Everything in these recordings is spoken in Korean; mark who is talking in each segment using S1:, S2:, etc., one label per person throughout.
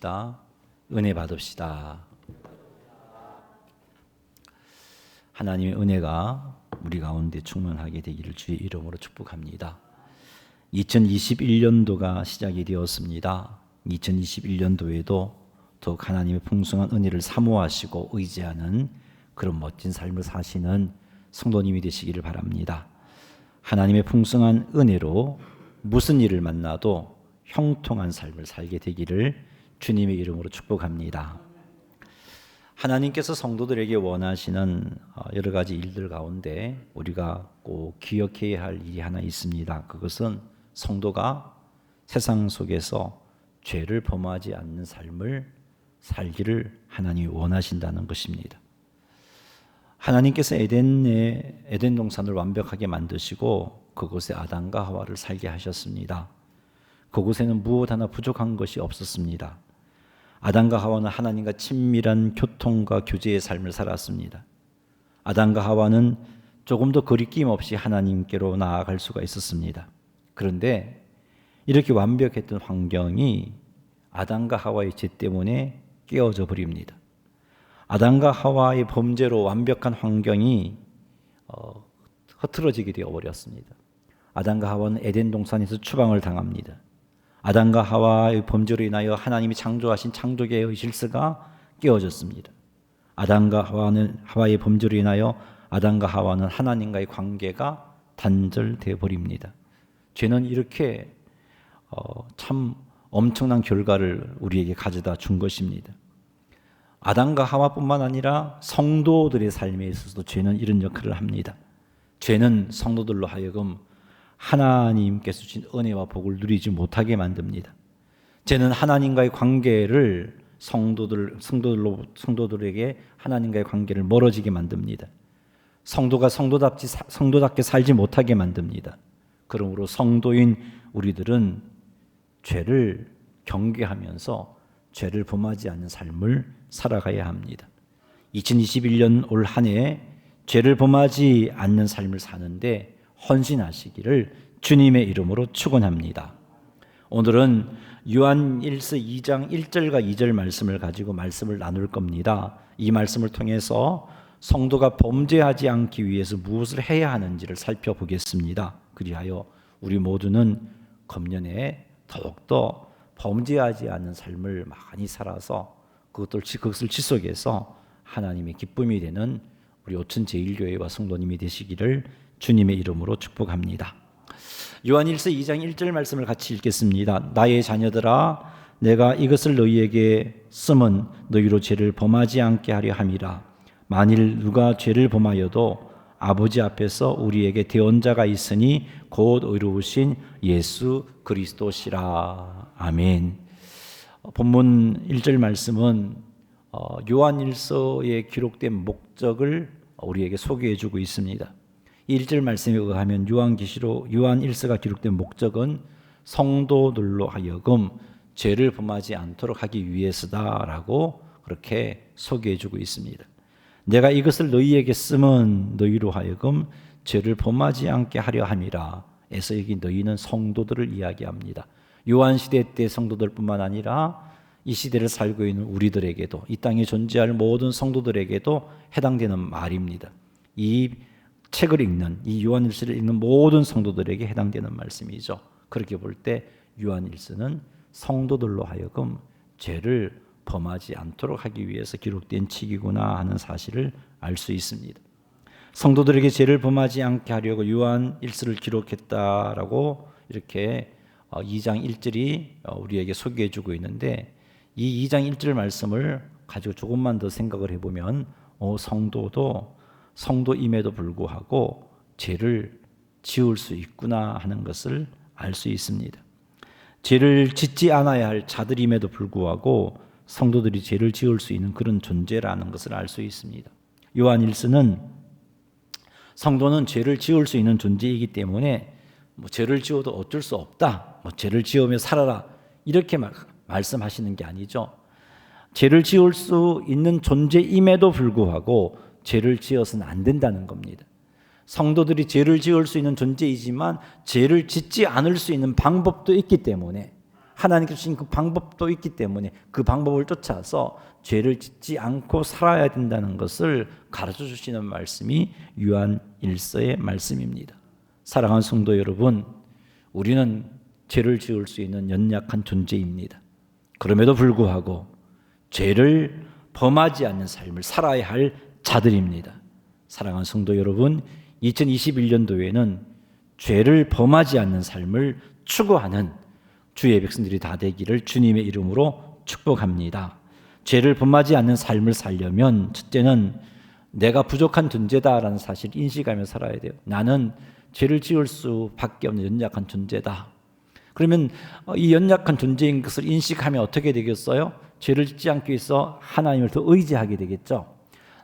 S1: 기도합시다. 은혜 받읍시다. 하나님의 은혜가 우리 가운데 충만하게 되기를 주의 이름으로 축복합니다. 2021년도가 시작이 되었습니다. 2021년도에도 더욱 하나님의 풍성한 은혜를 사모하시고 의지하는 그런 멋진 삶을 사시는 성도님이 되시기를 바랍니다. 하나님의 풍성한 은혜로 무슨 일을 만나도 형통한 삶을 살게 되기를 주님의 이름으로 축복합니다. 하나님께서 성도들에게 원하시는 여러 가지 일들 가운데 우리가 꼭 기억해야 할 일이 하나 있습니다. 그것은 성도가 세상 속에서 죄를 범하지 않는 삶을 살기를 하나님이 원하신다는 것입니다. 하나님께서 에덴 동산을 완벽하게 만드시고 그곳에 아담과 하와를 살게 하셨습니다. 그곳에는 무엇 하나 부족한 것이 없었습니다. 아담과 하와는 하나님과 친밀한 교통과 교제의 삶을 살았습니다. 아담과 하와는 조금 더 거리낌 없이 하나님께로 나아갈 수가 있었습니다. 그런데 이렇게 완벽했던 환경이 아담과 하와의 죄 때문에 깨어져 버립니다. 아담과 하와의 범죄로 완벽한 환경이 흐트러지게 되어버렸습니다. 아담과 하와는 에덴 동산에서 추방을 당합니다. 아담과 하와의 범죄로 인하여 하나님이 창조하신 창조계의 질서가 깨어졌습니다. 아담과 하와의 범죄로 인하여 아담과 하와는 하나님과의 관계가 단절되어 버립니다. 죄는 이렇게 참 엄청난 결과를 우리에게 가져다 준 것입니다. 아담과 하와뿐만 아니라 성도들의 삶에 있어서도 죄는 이런 역할을 합니다. 죄는 성도들로 하여금 하나님께서 주신 은혜와 복을 누리지 못하게 만듭니다. 죄는 하나님과의 관계를 성도들에게 하나님과의 관계를 멀어지게 만듭니다. 성도가 성도답게 살지 못하게 만듭니다. 그러므로 성도인 우리들은 죄를 경계하면서 죄를 범하지 않는 삶을 살아가야 합니다. 2021년 올 한 해 죄를 범하지 않는 삶을 사는데 헌신하시기를 주님의 이름으로 축원합니다. 오늘은 요한일서 2장 1절과 2절 말씀을 가지고 말씀을 나눌 겁니다. 이 말씀을 통해서 성도가 범죄하지 않기 위해서 무엇을 해야 하는지를 살펴보겠습니다. 그리하여 우리 모두는 금년에 더욱더 범죄하지 않는 삶을 많이 살아서 그것을 지속해서 하나님의 기쁨이 되는 우리 오천 제1교회와 성도님이 되시기를 주님의 이름으로 축복합니다. 요한일서 2장 1절 말씀을 같이 읽겠습니다. 나의 자녀들아 내가 이것을 너희에게 쓰면 너희로 죄를 범하지 않게 하려 함이라. 만일 누가 죄를 범하여도 아버지 앞에서 우리에게 대언자가 있으니 곧 의로우신 예수 그리스도시라. 아멘. 본문 1절 말씀은 요한일서에 기록된 목적을 우리에게 소개해 주고 있습니다. 1절 말씀에 의하면 요한일서가 기록된 목적은 성도들로 하여금 죄를 범하지 않도록 하기 위해서다라고 그렇게 소개해 주고 있습니다. 내가 이것을 너희에게 쓰면 너희로 하여금 죄를 범하지 않게 하려 함이라. 에서 여기 너희는 성도들을 이야기합니다. 요한시대 때 성도들뿐만 아니라 이 시대를 살고 있는 우리들에게도 이 땅에 존재할 모든 성도들에게도 해당되는 말입니다. 이 책을 읽는 이 요한일서를 읽는 모든 성도들에게 해당되는 말씀이죠. 그렇게 볼 때 요한일서는 성도들로 하여금 죄를 범하지 않도록 하기 위해서 기록된 책이구나 하는 사실을 알 수 있습니다. 성도들에게 죄를 범하지 않게 하려고 요한일서를 기록했다라고 이렇게 2장 1절이 우리에게 소개해 주고 있는데 이 2장 1절 말씀을 가지고 조금만 더 생각을 해보면 성도도 성도임에도 불구하고 죄를 지을 수 있구나 하는 것을 알 수 있습니다. 죄를 짓지 않아야 할 자들임에도 불구하고 성도들이 죄를 지을 수 있는 그런 존재라는 것을 알 수 있습니다. 요한일서는 성도는 죄를 지을 수 있는 존재이기 때문에 죄를 지어도 어쩔 수 없다. 죄를 지으며 살아라. 이렇게 말씀하시는 게 아니죠. 죄를 지을 수 있는 존재임에도 불구하고 죄를 지어서는 안 된다는 겁니다. 성도들이 죄를 지을 수 있는 존재이지만 죄를 짓지 않을 수 있는 방법도 있기 때문에 하나님께서 주신 그 방법도 있기 때문에 그 방법을 쫓아서 죄를 짓지 않고 살아야 된다는 것을 가르쳐 주시는 말씀이 요한 1서의 말씀입니다. 사랑하는 성도 여러분, 우리는 죄를 지을 수 있는 연약한 존재입니다. 그럼에도 불구하고 죄를 범하지 않는 삶을 살아야 할 자들입니다. 사랑하는 성도 여러분, 2021년도에는 죄를 범하지 않는 삶을 추구하는 주의 백성들이 다 되기를 주님의 이름으로 축복합니다. 죄를 범하지 않는 삶을 살려면 첫째는 내가 부족한 존재다라는 사실을 인식하며 살아야 돼요. 나는 죄를 지을 수밖에 없는 연약한 존재다. 그러면 이 연약한 존재인 것을 인식하면 어떻게 되겠어요? 죄를 짓지 않기 위해서 하나님을 더 의지하게 되겠죠.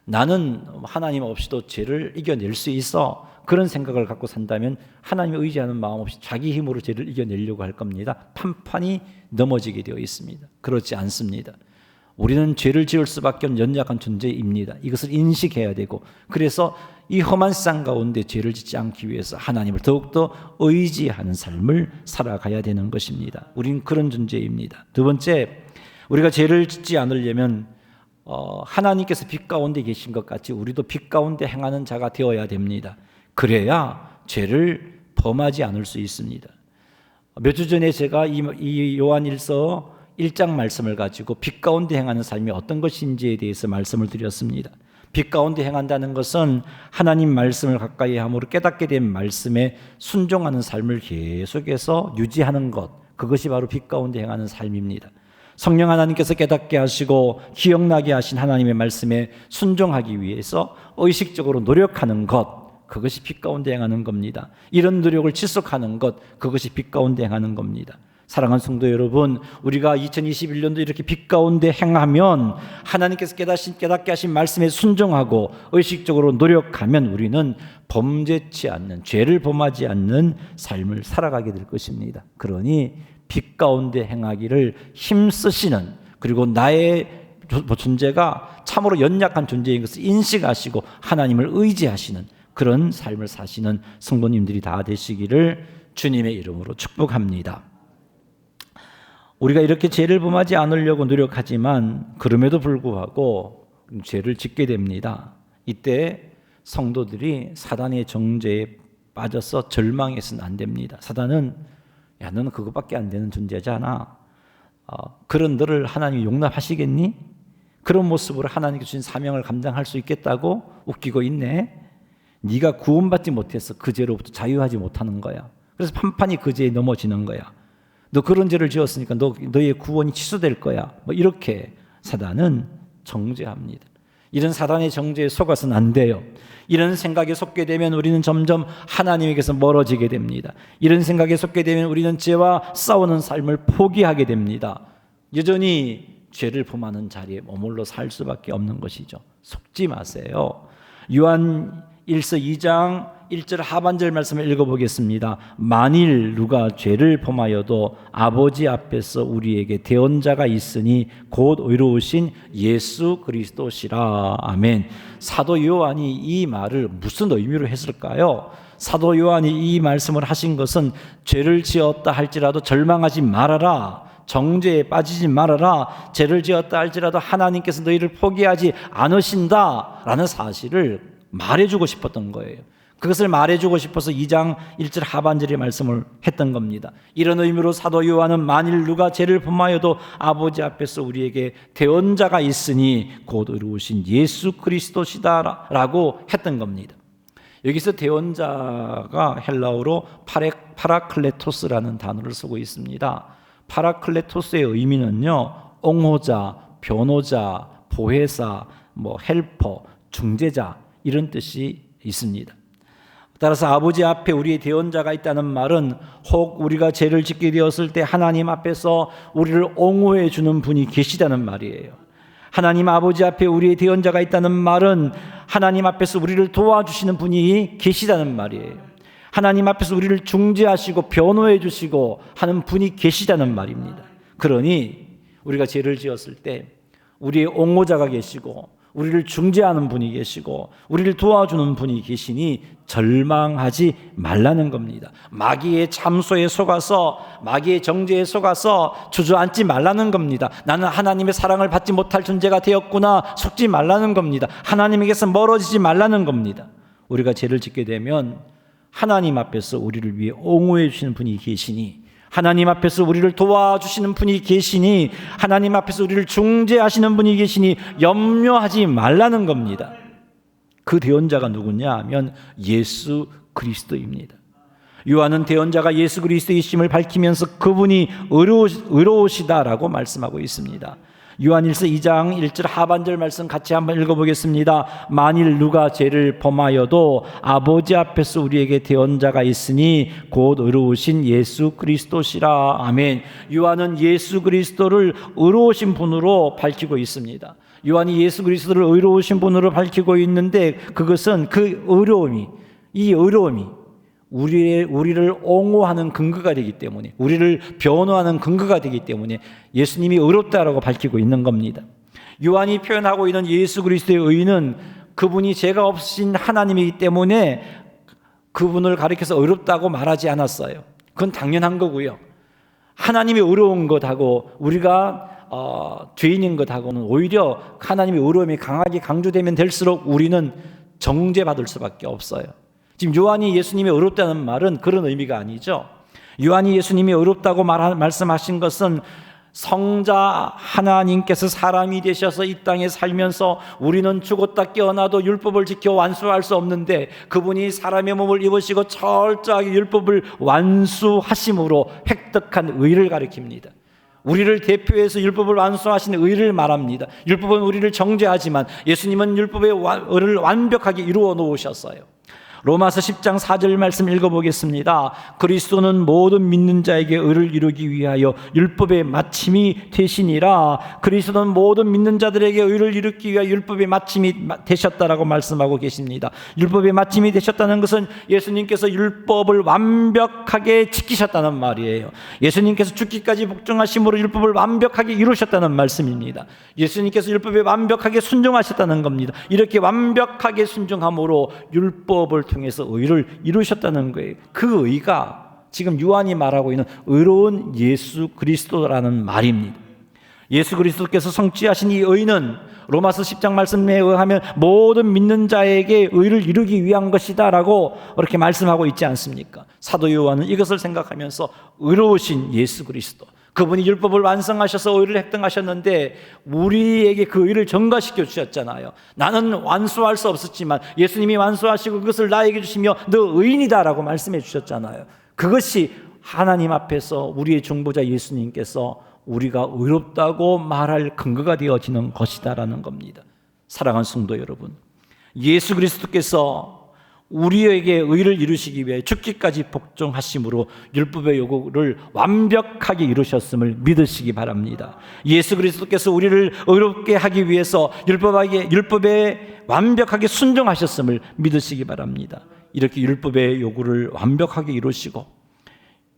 S1: 나는 하나님 없이도 죄를 이겨낼 수 있어. 그런 생각을 갖고 산다면 하나님을 의지하는 마음 없이 자기 힘으로 죄를 이겨내려고 할 겁니다. 판판이 넘어지게 되어 있습니다. 그렇지 않습니다. 우리는 죄를 지을 수밖에 없는 연약한 존재입니다. 이것을 인식해야 되고, 그래서 이 험한 세상 가운데 죄를 짓지 않기 위해서 하나님을 더욱더 의지하는 삶을 살아가야 되는 것입니다. 우리는 그런 존재입니다. 두 번째, 우리가 죄를 짓지 않으려면 하나님께서 빛 가운데 계신 것 같이 우리도 빛 가운데 행하는 자가 되어야 됩니다. 그래야 죄를 범하지 않을 수 있습니다. 몇 주 전에 제가 이 요한 1서 1장 말씀을 가지고 빛 가운데 행하는 삶이 어떤 것인지에 대해서 말씀을 드렸습니다. 빛 가운데 행한다는 것은 하나님 말씀을 가까이 함으로 깨닫게 된 말씀에 순종하는 삶을 계속해서 유지하는 것, 그것이 바로 빛 가운데 행하는 삶입니다. 성령 하나님께서 깨닫게 하시고 기억나게 하신 하나님의 말씀에 순종하기 위해서 의식적으로 노력하는 것, 그것이 빛 가운데 행하는 겁니다. 이런 노력을 지속하는 것, 그것이 빛 가운데 행하는 겁니다. 사랑하는 성도 여러분, 우리가 2021년도 이렇게 빛 가운데 행하면, 하나님께서 깨닫게 하신 말씀에 순종하고 의식적으로 노력하면 우리는 범죄치 않는, 죄를 범하지 않는 삶을 살아가게 될 것입니다. 그러니 빛 가운데 행하기를 힘쓰시는, 그리고 나의 존재가 참으로 연약한 존재인 것을 인식하시고 하나님을 의지하시는 그런 삶을 사시는 성도님들이 다 되시기를 주님의 이름으로 축복합니다. 우리가 이렇게 죄를 범하지 않으려고 노력하지만 그럼에도 불구하고 죄를 짓게 됩니다. 이때 성도들이 사단의 정죄에 빠져서 절망해서는 안 됩니다. 사단은 야, 너는 그것밖에 안 되는 존재잖아. 그런 너를 하나님이 용납하시겠니? 그런 모습으로 하나님께 주신 사명을 감당할 수 있겠다고 웃기고 있네. 네가 구원받지 못해서 그 죄로부터 자유하지 못하는 거야. 그래서 판판이 그 죄에 넘어지는 거야. 너 그런 죄를 지었으니까 너의 구원이 취소될 거야. 뭐 이렇게 사단은 정죄합니다. 이런 사단의 정죄에 속아서는 안 돼요. 이런 생각에 속게 되면 우리는 점점 하나님에게서 멀어지게 됩니다. 이런 생각에 속게 되면 우리는 죄와 싸우는 삶을 포기하게 됩니다. 여전히 죄를 범하는 자리에 머물러 살 수밖에 없는 것이죠. 속지 마세요. 요한 1서 2장 1절 하반절 말씀을 읽어보겠습니다. 만일 누가 죄를 범하여도 아버지 앞에서 우리에게 대언자가 있으니 곧 의로우신 예수 그리스도시라. 아멘. 사도 요한이 이 말을 무슨 의미로 했을까요? 사도 요한이 이 말씀을 하신 것은 죄를 지었다 할지라도 절망하지 말아라, 정죄에 빠지지 말아라, 죄를 지었다 할지라도 하나님께서 너희를 포기하지 않으신다라는 사실을 말해주고 싶었던 거예요. 그것을 말해주고 싶어서 2장 1절 하반절의 말씀을 했던 겁니다. 이런 의미로 사도 요한은 만일 누가 죄를 범하여도 아버지 앞에서 우리에게 대언자가 있으니 곧 의로우신 예수 그리스도시다라고 했던 겁니다. 여기서 대언자가 헬라어로 파라클레토스라는 단어를 쓰고 있습니다. 파라클레토스의 의미는요, 옹호자, 변호자, 보혜사, 헬퍼, 중재자, 이런 뜻이 있습니다. 따라서 아버지 앞에 우리의 대언자가 있다는 말은 혹 우리가 죄를 짓게 되었을 때 하나님 앞에서 우리를 옹호해 주는 분이 계시다는 말이에요. 하나님 아버지 앞에 우리의 대언자가 있다는 말은 하나님 앞에서 우리를 도와주시는 분이 계시다는 말이에요. 하나님 앞에서 우리를 중재하시고 변호해 주시고 하는 분이 계시다는 말입니다. 그러니 우리가 죄를 지었을 때 우리의 옹호자가 계시고 우리를 중재하는 분이 계시고 우리를 도와주는 분이 계시니 절망하지 말라는 겁니다. 마귀의 참소에 속아서, 마귀의 정죄에 속아서 주저앉지 말라는 겁니다. 나는 하나님의 사랑을 받지 못할 존재가 되었구나 속지 말라는 겁니다. 하나님에게서 멀어지지 말라는 겁니다. 우리가 죄를 짓게 되면 하나님 앞에서 우리를 위해 옹호해 주시는 분이 계시니, 하나님 앞에서 우리를 도와주시는 분이 계시니, 하나님 앞에서 우리를 중재하시는 분이 계시니 염려하지 말라는 겁니다. 그 대언자가 누구냐 하면 예수 그리스도입니다. 요한은 대언자가 예수 그리스도이심을 밝히면서 그분이 의로우시다라고 말씀하고 있습니다. 요한일서 2장 1절 하반절 말씀 같이 한번 읽어보겠습니다. 만일 누가 죄를 범하여도 아버지 앞에서 우리에게 대언자가 있으니 곧 의로우신 예수 그리스도시라. 아멘. 요한은 예수 그리스도를 의로우신 분으로 밝히고 있습니다. 요한이 예수 그리스도를 의로우신 분으로 밝히고 있는데, 그것은 그 의로움이, 이 의로움이 우리를 옹호하는 근거가 되기 때문에, 우리를 변호하는 근거가 되기 때문에 예수님이 의롭다라고 밝히고 있는 겁니다. 요한이 표현하고 있는 예수 그리스도의 의는 그분이 죄가 없으신 하나님이기 때문에 그분을 가리켜서 의롭다고 말하지 않았어요. 그건 당연한 거고요. 하나님이 의로운 것하고 우리가 죄인인 것하고는 오히려 하나님의 의로움이 강하게 강조되면 될수록 우리는 정죄받을 수밖에 없어요. 지금 요한이 예수님이 의롭다는 말은 그런 의미가 아니죠. 요한이 예수님이 의롭다고 말씀하신 것은 성자 하나님께서 사람이 되셔서 이 땅에 살면서 우리는 죽었다 깨어나도 율법을 지켜 완수할 수 없는데 그분이 사람의 몸을 입으시고 철저하게 율법을 완수하심으로 획득한 의를 가리킵니다. 우리를 대표해서 율법을 완수하신 의를 말합니다. 율법은 우리를 정죄하지만 예수님은 율법의 의를 완벽하게 이루어 놓으셨어요. 로마서 10장 4절 말씀 읽어보겠습니다. 그리스도는 모든 믿는 자에게 의를 이루기 위하여 율법의 마침이 되시니라. 그리스도는 모든 믿는 자들에게 의를 이루기 위하여 율법의 마침이 되셨다라고 말씀하고 계십니다. 율법의 마침이 되셨다는 것은 예수님께서 율법을 완벽하게 지키셨다는 말이에요. 예수님께서 죽기까지 복종하심으로 율법을 완벽하게 이루셨다는 말씀입니다. 예수님께서 율법에 완벽하게 순종하셨다는 겁니다. 이렇게 완벽하게 순종함으로 율법을 통해서 의를 이루셨다는 거예요. 그 의가 지금 요한이 말하고 있는 의로운 예수 그리스도라는 말입니다. 예수 그리스도께서 성취하신 이 의는 로마서 10장 말씀에 의하면 모든 믿는 자에게 의를 이루기 위한 것이다 라고 그렇게 말씀하고 있지 않습니까? 사도 요한은 이것을 생각하면서 의로우신 예수 그리스도, 그분이 율법을 완성하셔서 의를 획득하셨는데 우리에게 그 의를 전가시켜 주셨잖아요. 나는 완수할 수 없었지만 예수님이 완수하시고 그것을 나에게 주시며 너 의인이다라고 말씀해 주셨잖아요. 그것이 하나님 앞에서 우리의 중보자 예수님께서 우리가 의롭다고 말할 근거가 되어지는 것이다라는 겁니다. 사랑하는 성도 여러분, 예수 그리스도께서 우리에게 의를 이루시기 위해 죽기까지 복종하심으로 율법의 요구를 완벽하게 이루셨음을 믿으시기 바랍니다. 예수 그리스도께서 우리를 의롭게 하기 위해서 율법에 완벽하게 순종하셨음을 믿으시기 바랍니다. 이렇게 율법의 요구를 완벽하게 이루시고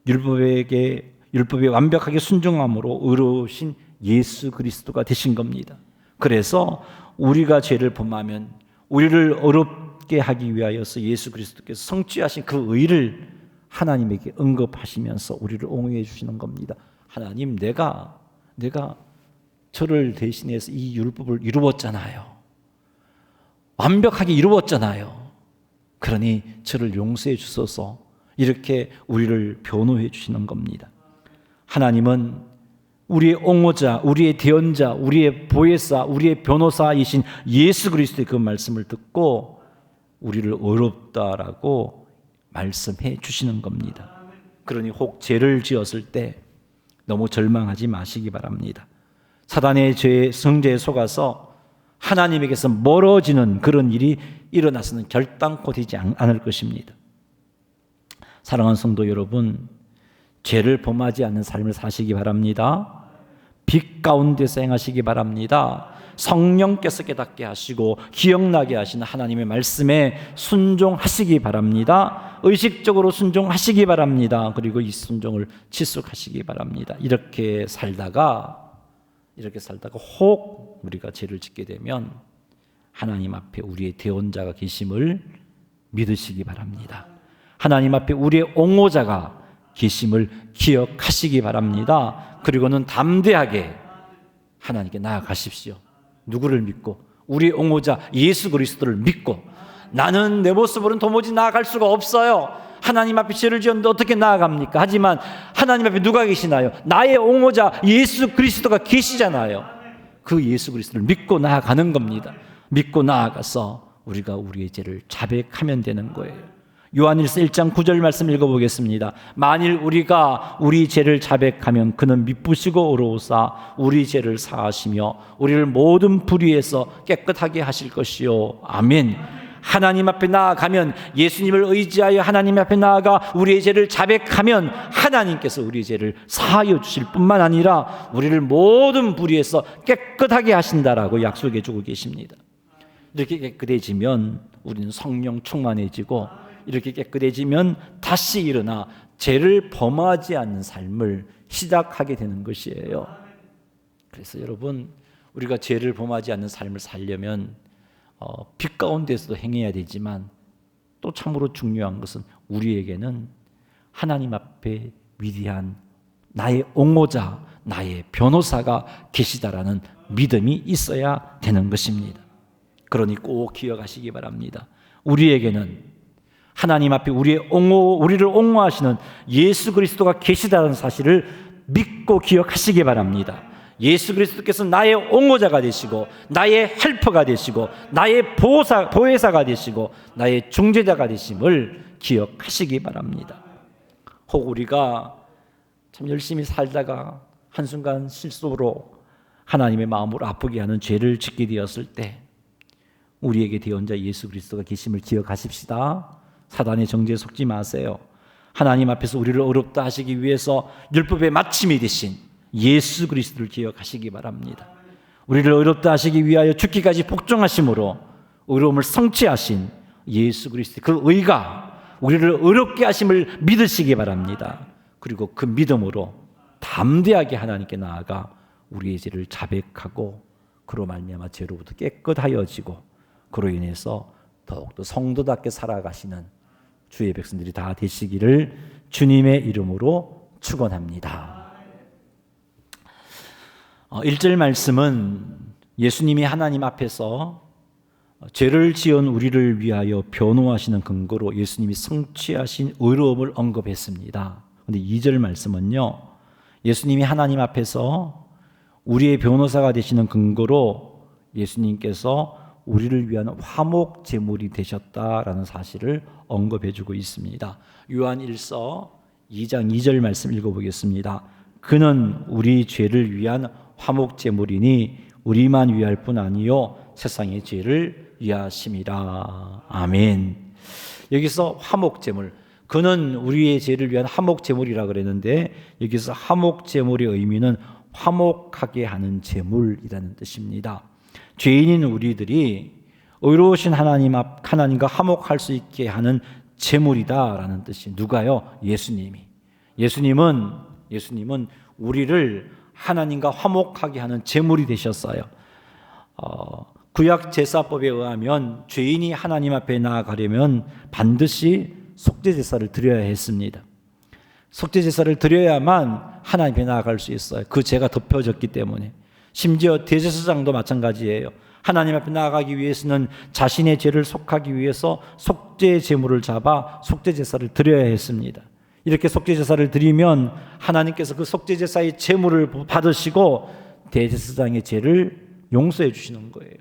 S1: 율법에 완벽하게 순종함으로 의로우신 예수 그리스도가 되신 겁니다. 그래서 우리가 죄를 범하면 우리를 의롭게 하기 위하여서 예수 그리스도께서 성취하신 그 의를 하나님에게 언급하시면서 우리를 옹호해 주시는 겁니다. 하나님, 내가 저를 대신해서 이 율법을 이루었잖아요. 완벽하게 이루었잖아요. 그러니 저를 용서해 주소서. 이렇게 우리를 변호해 주시는 겁니다. 하나님은 우리의 옹호자, 우리의 대언자, 우리의 보혜사, 우리의 변호사이신 예수 그리스도의 그 말씀을 듣고 우리를 의롭다라고 말씀해 주시는 겁니다. 그러니 혹 죄를 지었을 때 너무 절망하지 마시기 바랍니다. 사단의 성죄에 속아서 하나님에게서 멀어지는 그런 일이 일어나서는 결단코 되지 않을 것입니다. 사랑하는 성도 여러분, 죄를 범하지 않는 삶을 사시기 바랍니다. 빛 가운데서 행하시기 바랍니다. 성령께서 깨닫게 하시고 기억나게 하시는 하나님의 말씀에 순종하시기 바랍니다. 의식적으로 순종하시기 바랍니다. 그리고 이 순종을 지속하시기 바랍니다. 이렇게 살다가 혹 우리가 죄를 짓게 되면 하나님 앞에 우리의 대언자가 계심을 믿으시기 바랍니다. 하나님 앞에 우리의 옹호자가 계심을 기억하시기 바랍니다. 그리고는 담대하게 하나님께 나아가십시오. 누구를 믿고? 우리의 옹호자 예수 그리스도를 믿고, 나는 내 모습으로는 도무지 나아갈 수가 없어요. 하나님 앞에 죄를 지었는데 어떻게 나아갑니까? 하지만 하나님 앞에 누가 계시나요? 나의 옹호자 예수 그리스도가 계시잖아요. 그 예수 그리스도를 믿고 나아가는 겁니다. 믿고 나아가서 우리가 우리의 죄를 자백하면 되는 거예요. 요한일서 1장 9절 말씀 읽어보겠습니다. 만일 우리가 우리 죄를 자백하면 그는 미쁘시고 의로우사 우리 죄를 사하시며 우리를 모든 불의에서 깨끗하게 하실 것이요. 아멘. 하나님 앞에 나아가면, 예수님을 의지하여 하나님 앞에 나아가 우리의 죄를 자백하면 하나님께서 우리의 죄를 사하여 주실 뿐만 아니라 우리를 모든 불의에서 깨끗하게 하신다라고 약속해 주고 계십니다. 이렇게 깨끗해지면 우리는 성령 충만해지고, 이렇게 깨끗해지면 다시 일어나 죄를 범하지 않는 삶을 시작하게 되는 것이에요. 그래서 여러분, 우리가 죄를 범하지 않는 삶을 살려면 빛 가운데서도 행해야 되지만, 또 참으로 중요한 것은 우리에게는 하나님 앞에 위대한 나의 옹호자, 나의 변호사가 계시다라는 믿음이 있어야 되는 것입니다. 그러니 꼭 기억하시기 바랍니다. 우리에게는 하나님 앞에 우리를 옹호하시는 예수 그리스도가 계시다는 사실을 믿고 기억하시기 바랍니다. 예수 그리스도께서 나의 옹호자가 되시고, 나의 헬퍼가 되시고, 나의 보혜사가 되시고, 나의 중재자가 되심을 기억하시기 바랍니다. 혹 우리가 참 열심히 살다가 한순간 실수로 하나님의 마음을 아프게 하는 죄를 짓게 되었을 때 우리에게 대언자 예수 그리스도가 계심을 기억하십시다. 사단의 정죄에 속지 마세요. 하나님 앞에서 우리를 어렵다 하시기 위해서 율법의 마침이 되신 예수 그리스도를 기억하시기 바랍니다. 우리를 어렵다 하시기 위하여 죽기까지 복종하심으로 의로움을 성취하신 예수 그리스도, 그 의가 우리를 어렵게 하심을 믿으시기 바랍니다. 그리고 그 믿음으로 담대하게 하나님께 나아가 우리의 죄를 자백하고, 그로 말미암아 죄로부터 깨끗하여지고, 그로 인해서 더욱더 성도답게 살아가시는 주의 백성들이 다 되시기를 주님의 이름으로 축원합니다. 1절 말씀은 예수님이 하나님 앞에서 죄를 지은 우리를 위하여 변호하시는 근거로 예수님이 성취하신 의로움을 언급했습니다. 그런데 2절 말씀은요, 예수님이 하나님 앞에서 우리의 변호사가 되시는 근거로 예수님께서 우리를 위한 화목 제물이 되셨다라는 사실을 언급해주고 있습니다. 요한 1서 2장 2절 말씀 읽어보겠습니다. 그는 우리 죄를 위한 화목 제물이니 우리만 위할 뿐 아니요 세상의 죄를 위하심이라. 아멘. 여기서 화목 제물, 그는 우리의 죄를 위한 화목 제물이라 그랬는데, 여기서 화목 제물의 의미는 화목하게 하는 제물이라는 뜻입니다. 죄인인 우리들이 의로우신 하나님과 화목할 수 있게 하는 제물이다라는 뜻이, 누가요? 예수님은 우리를 하나님과 화목하게 하는 제물이 되셨어요. 구약 제사법에 의하면 죄인이 하나님 앞에 나아가려면 반드시 속죄 제사를 드려야 했습니다. 속죄 제사를 드려야만 하나님 앞에 나아갈 수 있어요. 그 죄가 덮여졌기 때문에. 심지어 대제사장도 마찬가지예요. 하나님 앞에 나아가기 위해서는 자신의 죄를 속하기 위해서 속죄 제물을 잡아 속죄 제사를 드려야 했습니다. 이렇게 속죄 제사를 드리면 하나님께서 그 속죄 제사의 제물을 받으시고 대제사장의 죄를 용서해 주시는 거예요.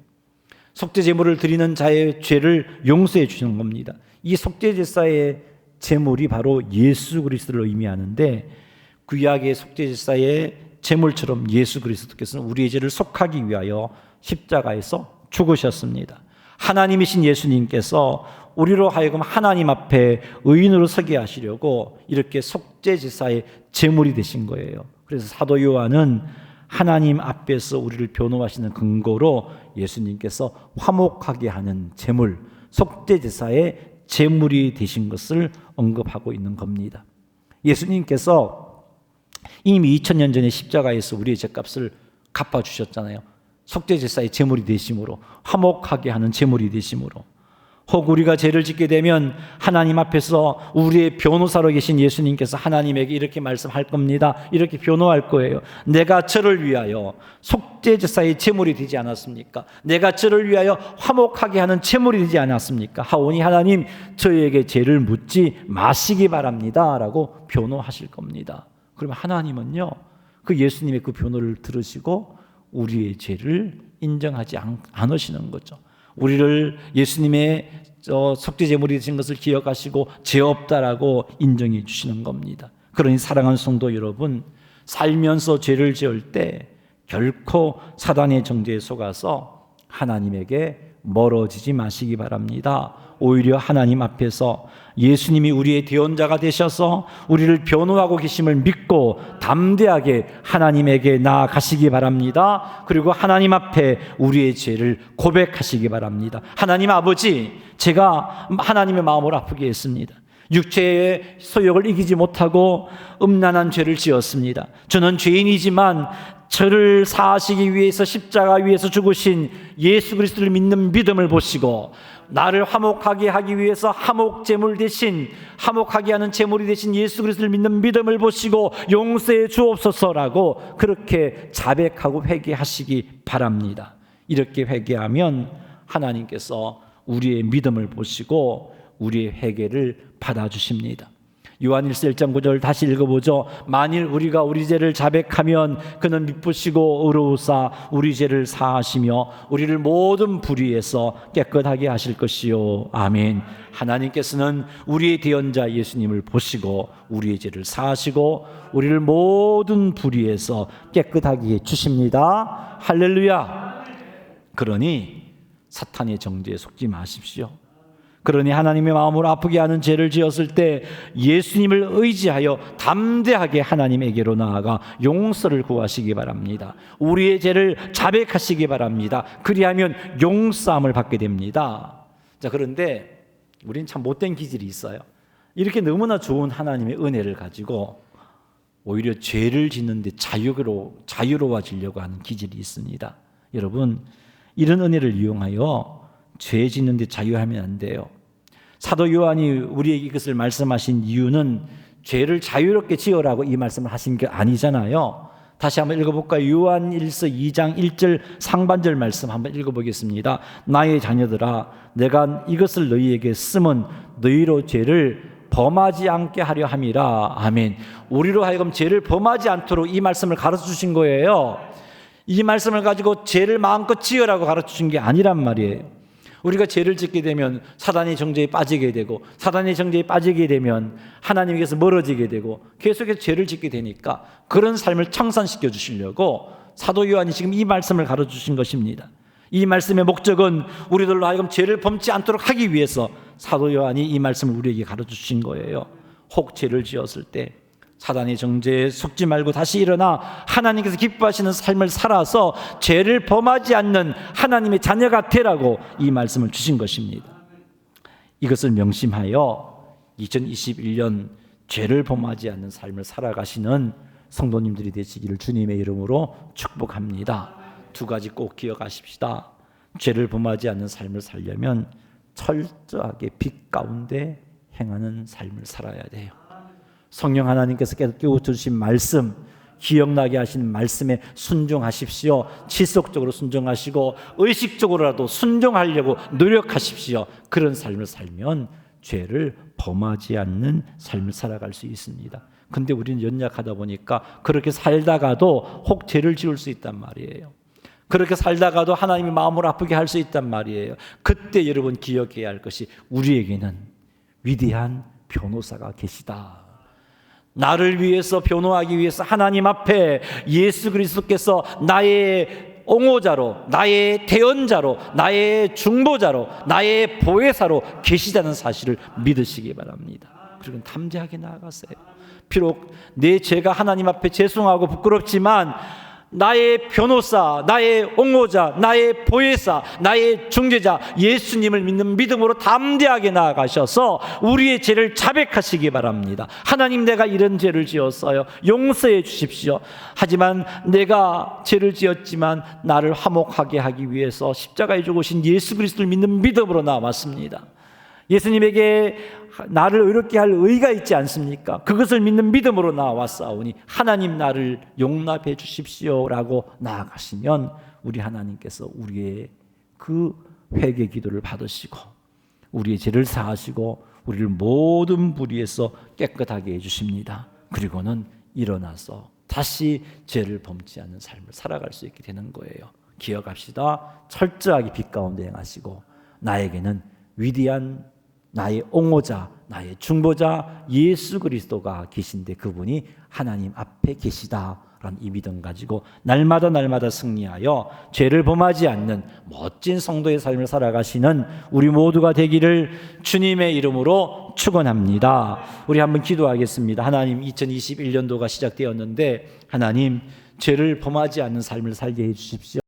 S1: 속죄 제물을 드리는 자의 죄를 용서해 주시는 겁니다. 이 속죄 제사의 제물이 바로 예수 그리스도를 의미하는데, 구약의 속죄 제사의 제물처럼 예수 그리스도께서는 우리의 죄를 속하기 위하여 십자가에서 죽으셨습니다. 하나님이신 예수님께서 우리로 하여금 하나님 앞에 의인으로 서게 하시려고 이렇게 속죄 제사의 제물이 되신 거예요. 그래서 사도 요한은 하나님 앞에서 우리를 변호하시는 근거로 예수님께서 화목하게 하는 제물, 속죄 제사의 제물이 되신 것을 언급하고 있는 겁니다. 예수님께서 이미 2000년 전에 십자가에서 우리의 죄값을 갚아주셨잖아요. 속죄제사의 제물이 되심으로, 화목하게 하는 제물이 되심으로, 혹 우리가 죄를 짓게 되면 하나님 앞에서 우리의 변호사로 계신 예수님께서 하나님에게 이렇게 말씀할 겁니다. 이렇게 변호할 거예요. 내가 저를 위하여 속죄제사의 제물이 되지 않았습니까? 내가 저를 위하여 화목하게 하는 제물이 되지 않았습니까? 하오니 하나님, 저에게 죄를 묻지 마시기 바랍니다 라고 변호하실 겁니다. 그러면 하나님은요, 그 예수님의 그 변호를 들으시고 우리의 죄를 인정하지 않으시는 거죠. 우리를 예수님의 속죄제물이 되신 것을 기억하시고 죄 없다라고 인정해 주시는 겁니다. 그러니 사랑하는 성도 여러분, 살면서 죄를 지을 때 결코 사단의 정죄에 속아서 하나님에게 멀어지지 마시기 바랍니다. 오히려 하나님 앞에서 예수님이 우리의 대언자가 되셔서 우리를 변호하고 계심을 믿고 담대하게 하나님에게 나아가시기 바랍니다. 그리고 하나님 앞에 우리의 죄를 고백하시기 바랍니다. 하나님 아버지, 제가 하나님의 마음을 아프게 했습니다. 육체의 소욕을 이기지 못하고 음란한 죄를 지었습니다. 저는 죄인이지만 저를 사하시기 위해서 십자가 위에서 죽으신 예수 그리스도를 믿는 믿음을 보시고 나를 화목하게 하기 위해서 화목제물 대신 화목하게 하는 제물이 되신 예수 그리스도를 믿는 믿음을 보시고 용서해 주옵소서라고 그렇게 자백하고 회개하시기 바랍니다. 이렇게 회개하면 하나님께서 우리의 믿음을 보시고 우리의 회개를 받아주십니다. 요한일서 1장 9절 다시 읽어보죠. 만일 우리가 우리 죄를 자백하면 그는 미쁘시고 의로우사 우리 죄를 사하시며 우리를 모든 불의에서 깨끗하게 하실 것이요. 아멘. 하나님께서는 우리의 대언자 예수님을 보시고 우리의 죄를 사하시고 우리를 모든 불의에서 깨끗하게 해 주십니다. 할렐루야. 그러니 사탄의 정죄에 속지 마십시오. 그러니 하나님의 마음을 아프게 하는 죄를 지었을 때 예수님을 의지하여 담대하게 하나님에게로 나아가 용서를 구하시기 바랍니다. 우리의 죄를 자백하시기 바랍니다. 그리하면 용서함을 받게 됩니다. 자, 그런데 우리는 참 못된 기질이 있어요. 이렇게 너무나 좋은 하나님의 은혜를 가지고 오히려 죄를 짓는데 자유로워지려고 하는 기질이 있습니다. 여러분, 이런 은혜를 이용하여 죄 짓는 데 자유하면 안 돼요. 사도 요한이 우리에게 이것을 말씀하신 이유는 죄를 자유롭게 지으라고 이 말씀을 하신 게 아니잖아요. 다시 한번 읽어볼까요? 요한일서 2장 1절 상반절 말씀 한번 읽어보겠습니다. 나의 자녀들아, 내가 이것을 너희에게 쓰면 너희로 죄를 범하지 않게 하려 함이라. 아멘. 우리로 하여금 죄를 범하지 않도록 이 말씀을 가르쳐 주신 거예요. 이 말씀을 가지고 죄를 마음껏 지으라고 가르쳐 주신 게 아니란 말이에요. 우리가 죄를 짓게 되면 사단의 정죄에 빠지게 되고 사단의 정죄에 빠지게 되면 하나님께서 멀어지게 되고 계속해서 죄를 짓게 되니까 그런 삶을 청산시켜 주시려고 사도 요한이 지금 이 말씀을 가르쳐 주신 것입니다. 이 말씀의 목적은 우리들로 하여금 죄를 범치 않도록 하기 위해서 사도 요한이 이 말씀을 우리에게 가르쳐 주신 거예요. 혹 죄를 지었을 때 사단의 정죄에 속지 말고 다시 일어나 하나님께서 기뻐하시는 삶을 살아서 죄를 범하지 않는 하나님의 자녀가 되라고 이 말씀을 주신 것입니다. 이것을 명심하여 2021년 죄를 범하지 않는 삶을 살아가시는 성도님들이 되시기를 주님의 이름으로 축복합니다. 두 가지 꼭 기억하십시다. 죄를 범하지 않는 삶을 살려면 철저하게 빛 가운데 행하는 삶을 살아야 돼요. 성령 하나님께서 깨우쳐주신 말씀, 기억나게 하신 말씀에 순종하십시오. 지속적으로 순종하시고 의식적으로라도 순종하려고 노력하십시오. 그런 삶을 살면 죄를 범하지 않는 삶을 살아갈 수 있습니다. 근데 우리는 연약하다 보니까 그렇게 살다가도 혹 죄를 지을 수 있단 말이에요. 그렇게 살다가도 하나님의 마음을 아프게 할 수 있단 말이에요. 그때 여러분 기억해야 할 것이 우리에게는 위대한 변호사가 계시다. 나를 위해서 변호하기 위해서 하나님 앞에 예수 그리스도께서 나의 옹호자로, 나의 대언자로, 나의 중보자로, 나의 보혜사로 계시다는 사실을 믿으시기 바랍니다. 그리고 담대하게 나아가세요. 비록 내 죄가 하나님 앞에 죄송하고 부끄럽지만 나의 변호사, 나의 옹호자, 나의 보혜사, 나의 중재자 예수님을 믿는 믿음으로 담대하게 나아가셔서 우리의 죄를 자백하시기 바랍니다. 하나님, 내가 이런 죄를 지었어요. 용서해 주십시오. 하지만 내가 죄를 지었지만 나를 화목하게 하기 위해서 십자가에 죽으신 예수 그리스도를 믿는 믿음으로 나왔습니다. 예수님에게 나를 의롭게 할 의가 있지 않습니까? 그것을 믿는 믿음으로 나왔사오니 하나님, 나를 용납해 주십시오라고 나아가시면 우리 하나님께서 우리의 그 회개 기도를 받으시고 우리의 죄를 사하시고 우리를 모든 불의에서 깨끗하게 해주십니다. 그리고는 일어나서 다시 죄를 범치 않는 삶을 살아갈 수 있게 되는 거예요. 기억합시다. 철저하게 빛 가운데 행하시고 나에게는 위대한 나의 옹호자, 나의 중보자 예수 그리스도가 계신데 그분이 하나님 앞에 계시다라는 이 믿음 가지고 날마다 승리하여 죄를 범하지 않는 멋진 성도의 삶을 살아가시는 우리 모두가 되기를 주님의 이름으로 축원합니다. 우리 한번 기도하겠습니다. 하나님, 2021년도가 시작되었는데 하나님, 죄를 범하지 않는 삶을 살게 해 주십시오.